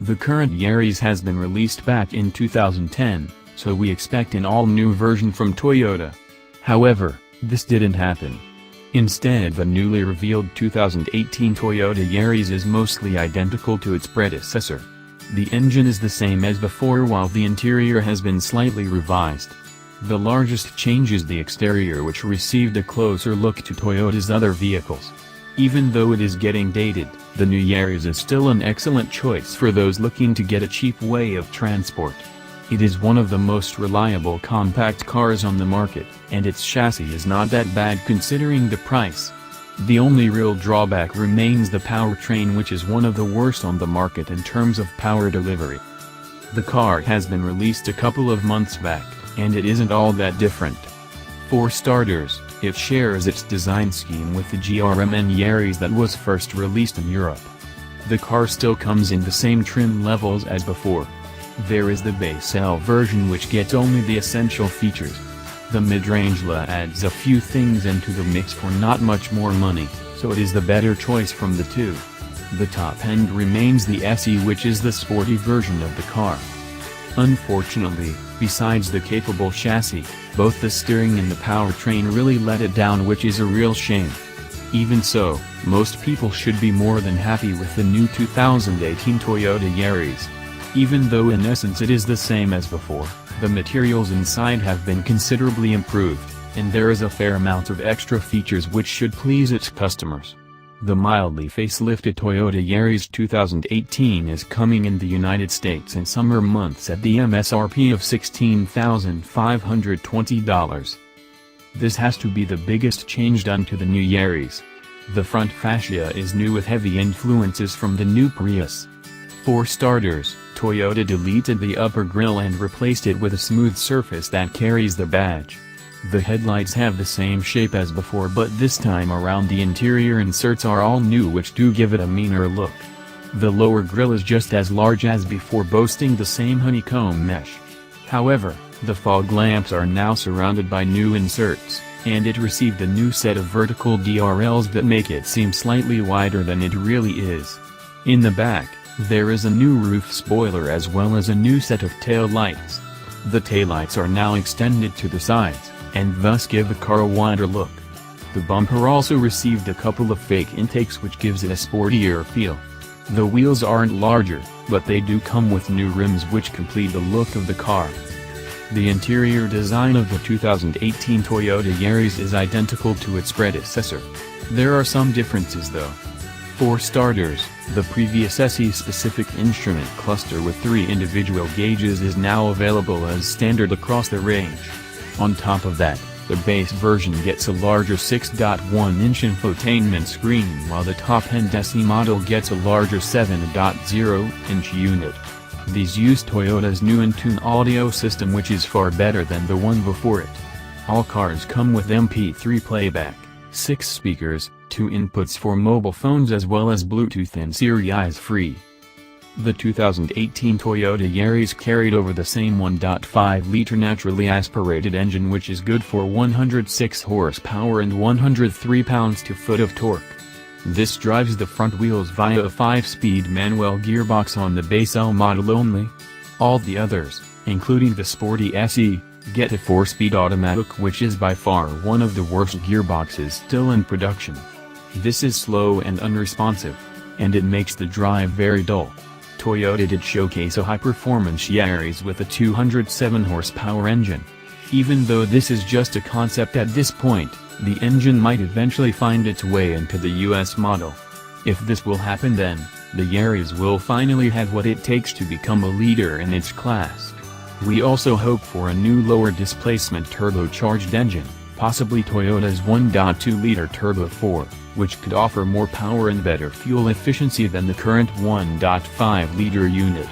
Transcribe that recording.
The current Yaris has been released back in 2010, so we expect an all-new version from Toyota. However, this didn't happen. Instead, the newly revealed 2018 Toyota Yaris is mostly identical to its predecessor. The engine is the same as before while the interior has been slightly revised. The largest change is the exterior, which received a closer look to Toyota's other vehicles. Even though it is getting dated, the new Yaris is still an excellent choice for those looking to get a cheap way of transport. It is one of the most reliable compact cars on the market, and its chassis is not that bad considering the price. The only real drawback remains the powertrain, which is one of the worst on the market in terms of power delivery. The car has been released a couple of months back, and it isn't all that different. For starters, it shares its design scheme with the GRMN Yaris that was first released in Europe. The car still comes in the same trim levels as before. There is the base L version, which gets only the essential features. The mid-range LA adds a few things into the mix for not much more money, so it is the better choice from the two. The top end remains the SE, which is the sporty version of the car. Unfortunately, besides the capable chassis, both the steering and the powertrain really let it down, which is a real shame. Even so, most people should be more than happy with the new 2018 Toyota Yaris. Even though in essence it is the same as before, the materials inside have been considerably improved, and there is a fair amount of extra features which should please its customers. The mildly facelifted Toyota Yaris 2018 is coming in the United States in summer months at the MSRP of $16,520. This has to be the biggest change done to the new Yaris. The front fascia is new with heavy influences from the new Prius. For starters, Toyota deleted the upper grille and replaced it with a smooth surface that carries the badge. The headlights have the same shape as before, but this time around the interior inserts are all new, which do give it a meaner look. The lower grille is just as large as before, boasting the same honeycomb mesh. However, the fog lamps are now surrounded by new inserts, and it received a new set of vertical DRLs that make it seem slightly wider than it really is. In the back, there is a new roof spoiler as well as a new set of tail lights. The taillights are now extended to the sides, and thus give the car a wider look. The bumper also received a couple of fake intakes, which gives it a sportier feel. The wheels aren't larger, but they do come with new rims which complete the look of the car. The interior design of the 2018 Toyota Yaris is identical to its predecessor. There are some differences though. For starters, the previous SE-specific instrument cluster with 3 individual gauges is now available as standard across the range. On top of that, the base version gets a larger 6.1-inch infotainment screen, while the top-end SE model gets a larger 7.0-inch unit. These use Toyota's new Entune audio system, which is far better than the one before it. All cars come with MP3 playback, 6 speakers, 2 inputs for mobile phones as well as Bluetooth and Sirius free. The 2018 Toyota Yaris carried over the same 1.5-liter naturally aspirated engine, which is good for 106 horsepower and 103 pounds-to-foot of torque. This drives the front wheels via a 5-speed manual gearbox on the base L model only. All the others, including the sporty SE, get a 4-speed automatic, which is by far one of the worst gearboxes still in production. This is slow and unresponsive, and it makes the drive very dull. Toyota did showcase a high-performance Yaris with a 207 horsepower engine. Even though this is just a concept at this point, the engine might eventually find its way into the US model. If this will happen, then the Yaris will finally have what it takes to become a leader in its class. We also hope for a new lower displacement turbocharged engine, possibly Toyota's 1.2-liter Turbo 4, which could offer more power and better fuel efficiency than the current 1.5-liter unit.